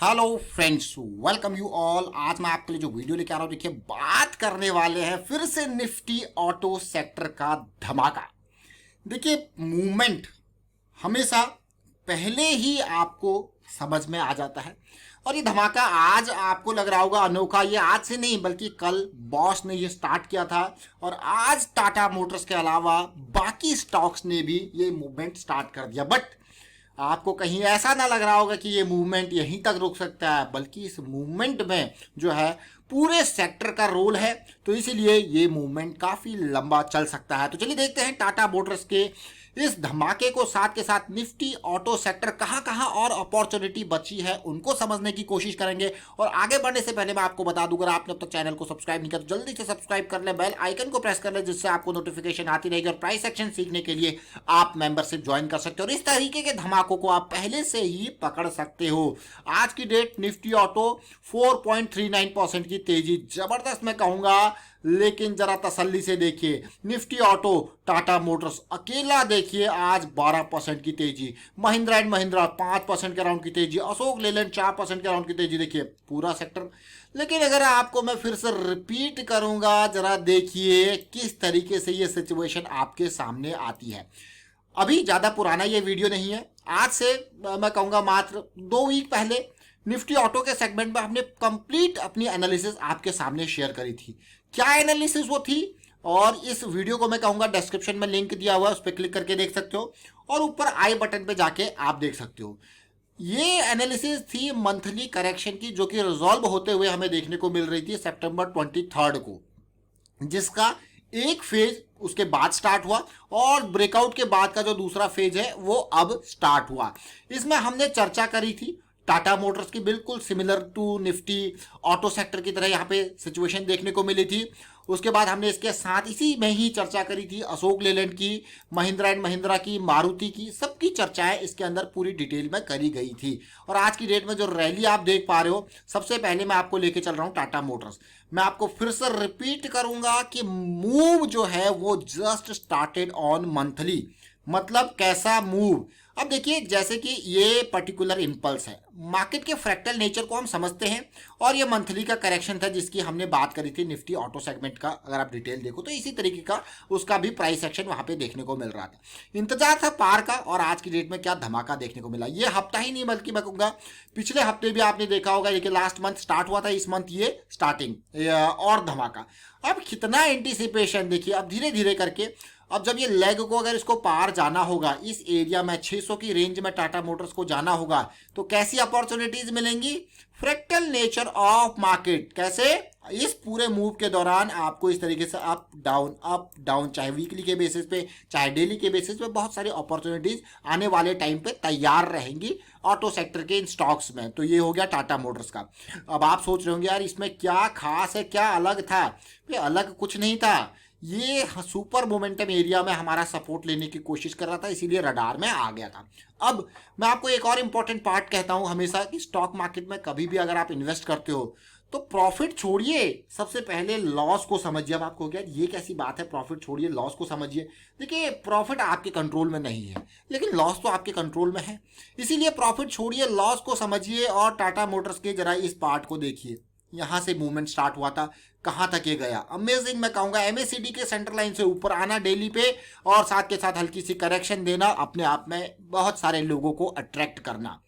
Hello friends, welcome you all. आज मैं आपके लिए जो वीडियो लेके आ रहा हूँ, देखिए बात करने वाले हैं फिर से निफ्टी ऑटो सेक्टर का धमाका। देखिए मूवमेंट हमेशा पहले ही आपको समझ में आ जाता है और ये धमाका आज आपको लग रहा होगा अनोखा। ये आज से नहीं बल्कि कल बॉश ने ये स्टार्ट किया था और आज टाटा मोटर्स के अलावा बाकी स्टॉक्स ने भी ये मूवमेंट स्टार्ट कर दिया। बट आपको कहीं ऐसा ना लग रहा होगा कि ये मूवमेंट यहीं तक रुक सकता है, बल्कि इस मूवमेंट में जो है पूरे सेक्टर का रोल है, तो इसीलिए ये मूवमेंट काफ़ी लंबा चल सकता है। तो चलिए देखते हैं टाटा मोटर्स के इस धमाके को, साथ के साथ निफ्टी ऑटो सेक्टर कहाँ कहाँ और अपॉर्चुनिटी बची है उनको समझने की कोशिश करेंगे। और आगे बढ़ने से पहले मैं आपको बता दूं, अगर आपने अब तक चैनल को सब्सक्राइब नहीं किया तो जल्दी से सब्सक्राइब कर ले, बेल आइकन को प्रेस कर ले, जिससे आपको नोटिफिकेशन आती रहेगी। और प्राइस एक्शन सीखने के लिए आप मेंबरशिप ज्वाइन कर सकते हो और इस तरीके के धमाकों को आप पहले से ही पकड़ सकते हो। आज की डेट निफ्टी ऑटो 4.39% की तेजी, जबरदस्त मैं कहूंगा, लेकिन जरा तसल्ली से देखिए। निफ्टी ऑटो टाटा मोटर्स अकेला देखिए आज 12% की तेजी, महिंद्रा एंड महिंद्रा 5% के राउंड की तेजी, अशोक लेलैंड 4% के राउंड की तेजी, देखिए पूरा सेक्टर। लेकिन अगर आपको मैं फिर से रिपीट करूंगा, जरा देखिए किस तरीके से ये सिचुएशन आपके सामने आती है। अभी ज़्यादा पुराना ये वीडियो नहीं है, आज से मैं कहूँगा मात्र 2 वीक पहले निफ्टी ऑटो के सेगमेंट में हमने कंप्लीट अपनी एनालिसिस आपके सामने शेयर करी थी। क्या एनालिसिस वो थी, और इस वीडियो को मैं कहूँगा डिस्क्रिप्शन में लिंक दिया हुआ है, उस पर क्लिक करके देख सकते हो और ऊपर आई बटन पे जाके आप देख सकते हो। ये एनालिसिस थी मंथली करेक्शन की, जो कि रिजॉल्व होते हुए हमें देखने को मिल रही थी सितंबर 23 को, जिसका एक फेज उसके बाद स्टार्ट हुआ और ब्रेकआउट के बाद का जो दूसरा फेज है वो अब स्टार्ट हुआ। इसमें हमने चर्चा करी थी टाटा मोटर्स की, बिल्कुल similar to Nifty auto sector की तरह यहाँ पे सिचुएशन देखने को मिली थी। उसके बाद हमने इसके साथ इसी में ही चर्चा करी थी अशोक लेलैंड की, महिंद्रा एंड महिंद्रा की, मारुति की, सबकी चर्चाएं इसके अंदर पूरी डिटेल में करी गई थी। और आज की डेट में जो रैली आप देख पा रहे हो, सबसे पहले मैं आपको लेके चल रहा हूँ टाटा मोटर्स। मैं आपको फिर से रिपीट करूंगा कि मूव जो है वो जस्ट स्टार्टेड ऑन मंथली। मतलब कैसा मूव, अब देखिए जैसे कि ये पर्टिकुलर इंपल्स है, मार्केट के फ्रैक्टल नेचर को हम समझते हैं और ये मंथली का करेक्शन था जिसकी हमने बात करी थी निफ्टी ऑटो सेगमेंट का। अगर आप डिटेल देखो तो इसी तरीके का उसका भी प्राइस एक्शन वहां पे देखने को मिल रहा था। इंतजार था पार का, और आज की डेट में क्या धमाका देखने को मिला। ये हफ्ता ही नहीं बल्कि मैं कहूँगा पिछले हफ्ते भी आपने देखा होगा, ये लास्ट मंथ स्टार्ट हुआ था, इस मंथ ये स्टार्टिंग और धमाका। अब कितना एंटिसिपेशन देखिए, अब धीरे धीरे करके, अब जब ये लेग को अगर इसको पार जाना होगा, इस एरिया में 600 की रेंज में टाटा मोटर्स को जाना होगा, तो कैसी अपॉर्चुनिटीज मिलेंगी। फ्रैक्टल नेचर ऑफ मार्केट, कैसे इस पूरे मूव के दौरान आपको इस तरीके से अप डाउन, चाहे वीकली के बेसिस पे चाहे डेली के बेसिस पे, बहुत सारी अपॉर्चुनिटीज आने वाले टाइम पे तैयार रहेंगी ऑटो सेक्टर के इन स्टॉक्स में। तो ये हो गया टाटा मोटर्स का। अब आप सोच रहे होंगे यार इसमें क्या खास है, क्या अलग था। अलग कुछ नहीं था, ये सुपर मोमेंटम एरिया में हमारा सपोर्ट लेने की कोशिश कर रहा था, इसीलिए रडार में आ गया था। अब मैं आपको एक और इंपॉर्टेंट पार्ट कहता हूं हमेशा कि स्टॉक मार्केट में कभी भी अगर आप इन्वेस्ट करते हो तो प्रॉफिट छोड़िए, सबसे पहले लॉस को समझिए। अब आपको क्या ये कैसी बात है, प्रॉफिट छोड़िए लॉस को समझिए। देखिए प्रॉफिट आपके कंट्रोल में नहीं है, लेकिन लॉस तो आपके कंट्रोल में है, इसीलिए प्रॉफिट छोड़िए, लॉस को समझिए। और टाटा मोटर्स के जरा इस पार्ट को देखिए, यहाँ से मूवमेंट स्टार्ट हुआ था, कहाँ तक ये गया, अमेजिंग मैं कहूँगा। एमएसीडी के सेंटर लाइन से ऊपर आना डेली पे, और साथ के साथ हल्की सी करेक्शन देना, अपने आप में बहुत सारे लोगों को अट्रैक्ट करना।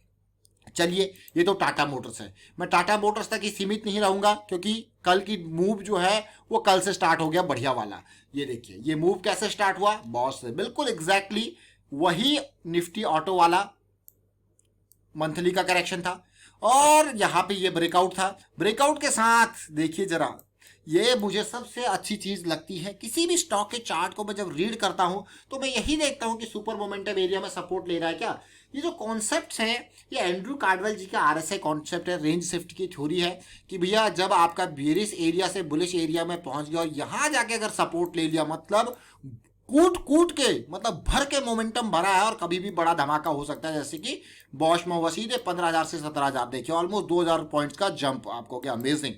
चलिए ये तो टाटा मोटर्स है, मैं टाटा मोटर्स तक ही सीमित नहीं रहूँगा, क्योंकि कल की मूव जो है वो कल से स्टार्ट हो गया बढ़िया वाला। ये देखिए ये मूव कैसे स्टार्ट हुआ, बॉस से बिल्कुल एग्जैक्टली वही निफ्टी ऑटो वाला मंथली का करेक्शन था, और यहाँ पे ये ब्रेकआउट था। ब्रेकआउट के साथ देखिए जरा, ये मुझे सबसे अच्छी चीज लगती है किसी भी स्टॉक के चार्ट को मैं जब रीड करता हूं तो मैं यही देखता हूं कि सुपर मोमेंटम एरिया में सपोर्ट ले रहा है क्या। ये जो कॉन्सेप्ट है, ये एंड्रू कार्डवेल जी का आरएसआई कॉन्सेप्ट है, रेंज शिफ्ट की थ्योरी है, कि भैया जब आपका बेरिश एरिया से बुलिश एरिया में पहुंच गया और यहां जाके अगर सपोर्ट ले लिया, मतलब कूट कूट के, मतलब भर के मोमेंटम भरा है और कभी भी बड़ा धमाका हो सकता है। जैसे कि बॉश में हुआ सीधे 15,000 से 17,000, देखिए ऑलमोस्ट 2,000 पॉइंट्स का जंप आपको, क्या अमेजिंग।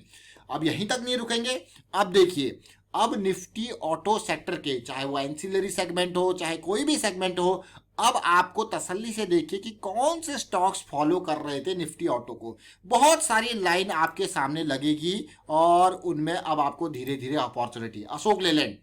अब यहीं तक नहीं रुकेंगे, अब देखिए अब निफ्टी ऑटो सेक्टर के, चाहे वो एंसिलरी सेगमेंट हो चाहे कोई भी सेगमेंट हो, अब आपको तसल्ली से देखिए कि कौन से स्टॉक्स फॉलो कर रहे थे निफ्टी ऑटो को। बहुत सारी लाइन आपके सामने लगेगी और उनमें अब आपको धीरे धीरे अपॉर्चुनिटी। अशोक लेलैंड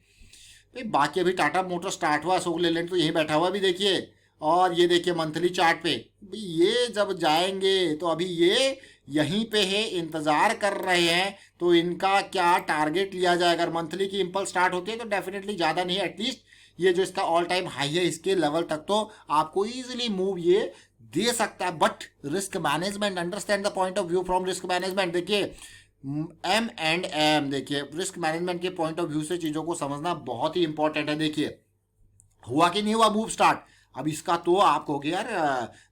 भाई, बाकी अभी टाटा मोटर स्टार्ट हुआ, अशोक लेलैंड तो यहीं बैठा हुआ भी देखिए। और ये देखिए मंथली चार्ट पे भाई, ये जब जाएंगे तो अभी ये यहीं पे है, इंतजार कर रहे हैं। तो इनका क्या टारगेट लिया जाए? अगर मंथली की इंपल्स स्टार्ट होती है तो डेफिनेटली ज़्यादा नहीं, एटलीस्ट ये जो इसका ऑल टाइम हाई है इसके लेवल तक तो आपको इजीली मूव ये दे सकता है। But risk management, understand the point of view from risk management. देखिए M&M, देखिए रिस्क मैनेजमेंट के पॉइंट ऑफ व्यू से चीज़ों को समझना बहुत ही इंपॉर्टेंट है। देखिए हुआ कि नहीं हुआ मूव स्टार्ट? अब इसका तो आप कहोगे यार,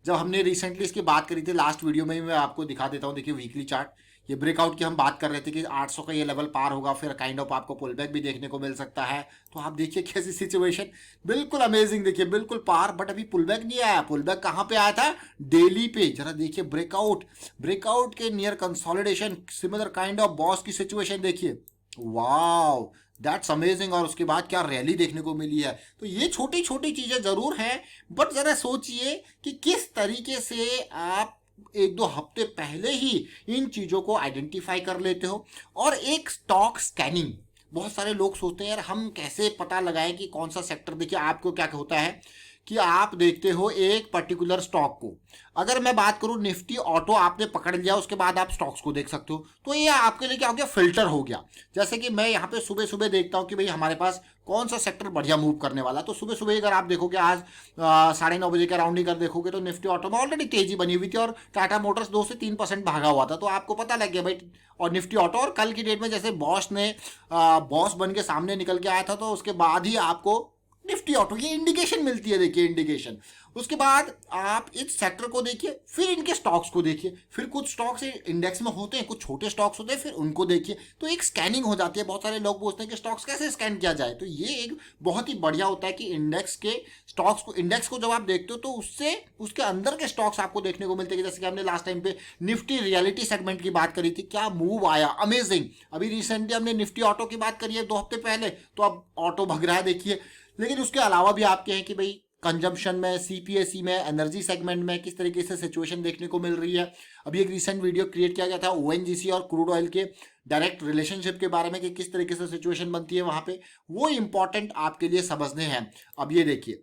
जब हमने रिसेंटली इसकी बात करी थी लास्ट वीडियो में, मैं आपको दिखा देता हूँ। देखिए वीकली चार्ट, ये ब्रेकआउट की हम बात कर रहे थे कि 800 का ये लेवल पार होगा, फिर काइंड ऑफ आपको पुल बैक भी देखने को मिल सकता है। तो आप देखिए कैसी सिचुएशन, बिल्कुल अमेजिंग। देखिए बिल्कुल पार, बट अभी पुल बैक नहीं आया। पुल बैक कहाँ पे आया था? डेली पे। जरा देखिए ब्रेकआउट, ब्रेकआउट के near consolidation, similar kind of boss की सिचुएशन देखिए। Wow, that's amazing. और उसके बाद क्या रैली देखने को मिली है। तो ये छोटी छोटी चीजें जरूर हैं, बट जरा सोचिए कि किस तरीके से आप एक दो हफ्ते पहले ही इन चीजों को आइडेंटिफाई कर लेते हो। और एक स्टॉक स्कैनिंग, बहुत सारे लोग सोचते हैं यार हम कैसे पता लगाएं कि कौन सा सेक्टर। देखिए आपको क्या होता है कि आप देखते हो एक पर्टिकुलर स्टॉक को। अगर मैं बात करूं निफ्टी ऑटो आपने पकड़ लिया, उसके बाद आप स्टॉक्स को देख सकते हो। तो ये आपके लिए क्या हो गया? फिल्टर हो गया। जैसे कि मैं यहाँ पे सुबह सुबह देखता हूँ कि भाई हमारे पास कौन सा सेक्टर बढ़िया मूव करने वाला। तो सुबह सुबह अगर आप देखोगे आज 9:30 बजे का राउंडिंग कर देखोगे तो निफ्टी ऑटो में ऑलरेडी तेजी बनी हुई थी और टाटा मोटर्स 2 से 3% भागा हुआ था। तो आपको पता लग गया भाई। और निफ्टी ऑटो, और कल की डेट में जैसे बॉस ने बॉस बन के सामने निकल के आया था, तो उसके बाद ही आपको निफ्टी ऑटो ये इंडिकेशन मिलती है। देखिए इंडिकेशन, उसके बाद आप इस सेक्टर को देखिए, फिर इनके स्टॉक्स को देखिए। फिर कुछ स्टॉक्स इंडेक्स में होते हैं, कुछ छोटे स्टॉक्स होते हैं, फिर उनको देखिए। तो एक स्कैनिंग हो जाती है। बहुत सारे लोग पूछते हैं कि स्टॉक्स कैसे स्कैन किया जाए। तो ये एक बहुत ही बढ़िया होता है कि इंडेक्स के स्टॉक्स को, इंडेक्स को जब आप देखते हो तो उससे उसके अंदर के स्टॉक्स आपको देखने को मिलते हैं। जैसे कि हमने लास्ट टाइम पे निफ्टी रियलिटी सेगमेंट की बात करी थी, क्या मूव आया, अमेजिंग। अभी रिसेंटली हमने निफ्टी ऑटो की बात करी है 2 हफ्ते पहले, तो अब ऑटो भग रहा है देखिए। लेकिन उसके अलावा भी आपके हैं कि भाई कंजम्पशन में, सीपीएसई में, एनर्जी सेगमेंट में किस तरीके से सिचुएशन देखने को मिल रही है। अभी एक रिसेंट वीडियो क्रिएट किया गया था ओएनजीसी और क्रूड ऑयल के डायरेक्ट रिलेशनशिप के बारे में कि किस तरीके से सिचुएशन बनती है वहां पे। वो इंपॉर्टेंट आपके लिए समझने हैं। अब ये देखिए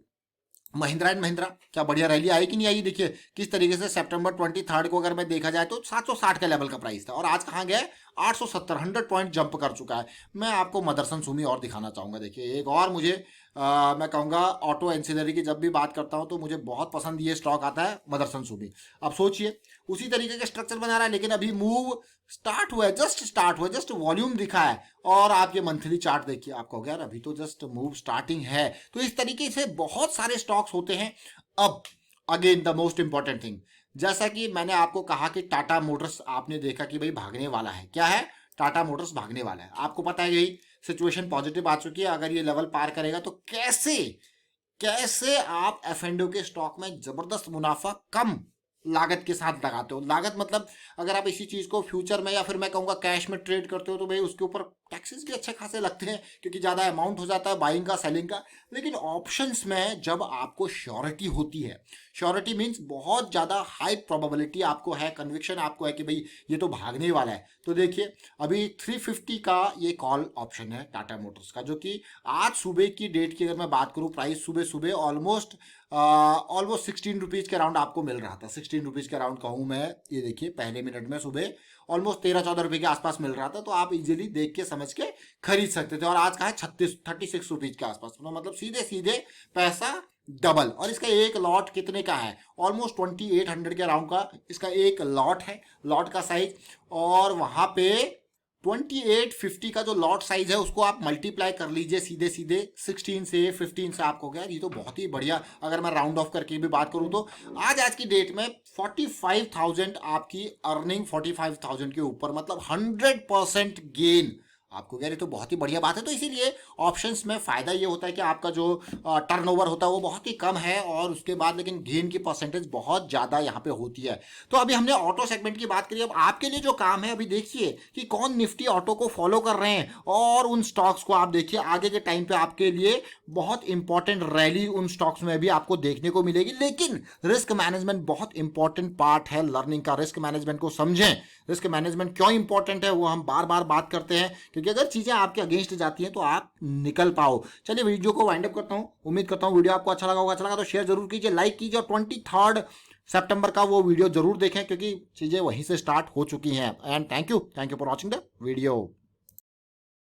महिंद्रा एंड महिंद्रा, क्या बढ़िया रैली आई कि नहीं आई। देखिए किस तरीके से सितंबर 23 को अगर मैं देखा जाए तो 760 के लेवल का प्राइस था और आज कहाँ गया? 870, 100 पॉइंट जंप कर चुका है। मैं आपको मदरसन सुमी और दिखाना चाहूंगा। देखिए एक और मुझे मैं कहूँगा ऑटो एंसिलरी की जब भी बात करता हूँ तो मुझे बहुत पसंद ये स्टॉक आता है, मदरसन सुमी। अब सोचिए उसी तरीके का स्ट्रक्चर बना रहा है, लेकिन अभी मूव स्टार्ट हुआ है, जस्ट स्टार्ट हुआ है, जस्ट वॉल्यूम दिखा है। और आप ये मंथली चार्ट देखिए, आप कहोगे यार अभी तो जस्ट मूव स्टार्टिंग है। तो इस तरीके से बहुत सारे स्टॉक्स होते हैं। अब again the most important thing, जैसा कि मैंने आपको कहा कि टाटा मोटर्स आपने देखा कि भाई भागने वाला है। क्या है? टाटा मोटर्स भागने वाला है। आपको पता है यही सिचुएशन पॉजिटिव आ चुकी है। अगर ये लेवल पार करेगा तो कैसे कैसे आप एफ&ओ के स्टॉक में जबरदस्त मुनाफा कम लागत के साथ लगाते हो। लागत मतलब अगर आप इसी चीज को फ्यूचर में या फिर मैं कहूँगा कैश में ट्रेड करते हो तो भाई उसके ऊपर टैक्सेस भी अच्छे खासे लगते हैं क्योंकि ज़्यादा अमाउंट हो जाता है बाइंग का, सेलिंग का। लेकिन ऑप्शंस में जब आपको श्योरिटी होती है, श्योरिटी मीन्स बहुत ज़्यादा हाई प्रोबेबिलिटी आपको है, कन्विक्शन आपको है कि भाई ये तो भागने वाला है। तो देखिए अभी 350 का ये कॉल ऑप्शन है टाटा मोटर्स का, जो कि आज सुबह की डेट की अगर मैं बात करूँ, प्राइस सुबह सुबह ऑलमोस्ट 16 रुपीज़ के अराउंड आपको मिल रहा था। 16 रुपीज़ के अराउंड कहूँ मैं, ये देखिए पहले मिनट में सुबह ऑलमोस्ट 13-14 रुपये के आसपास मिल रहा था। तो आप इजीली देख के समझ के खरीद सकते थे। और आज का है 36 रुपीज़ के आसपास, तो मतलब सीधे सीधे पैसा डबल। और इसका एक लॉट कितने का है? ऑलमोस्ट 2800 के अराउंड का इसका एक लॉट है, लॉट का साइज। और वहाँ पे 2850 का जो लॉट साइज है उसको आप मल्टीप्लाई कर लीजिए सीधे सीधे 16 से 15 से। आपको क्या, ये तो बहुत ही बढ़िया। अगर मैं राउंड ऑफ करके भी बात करूं तो आज की डेट में 45,000 आपकी अर्निंग, 45,000 के ऊपर, मतलब 100% गेन आपको कह रहे तो बहुत ही बढ़िया बात है। तो इसीलिए ऑप्शंस में फ़ायदा ये होता है कि आपका जो टर्नओवर होता है वो बहुत ही कम है, और उसके बाद लेकिन गेन की परसेंटेज बहुत ज़्यादा यहाँ पे होती है। तो अभी हमने ऑटो सेगमेंट की बात करी, अब आपके लिए जो काम है अभी देखिए कि कौन निफ्टी ऑटो को फॉलो कर रहे हैं, और उन स्टॉक्स को आप देखिए आगे के टाइम पे आपके लिए बहुत इंपॉर्टेंट रैली उन स्टॉक्स में भी आपको देखने को मिलेगी। लेकिन रिस्क मैनेजमेंट बहुत इंपॉर्टेंट पार्ट है लर्निंग का। रिस्क मैनेजमेंट को समझें। रिस्क मैनेजमेंट क्यों इंपॉर्टेंट है वो हम बार बार बात करते हैं, क्योंकि अगर चीज़ें आपके अगेंस्ट जाती हैं तो आप निकल पाओ। चलिए वीडियो को वाइंड अप करता हूँ। उम्मीद करता हूँ वीडियो आपको अच्छा लगा होगा। अच्छा लगा तो शेयर जरूर कीजिए, लाइक कीजिए, और 23 सितंबर का वो वीडियो जरूर देखें, क्योंकि चीज़ें वहीं से स्टार्ट हो चुकी हैं। And thank you for watching the video.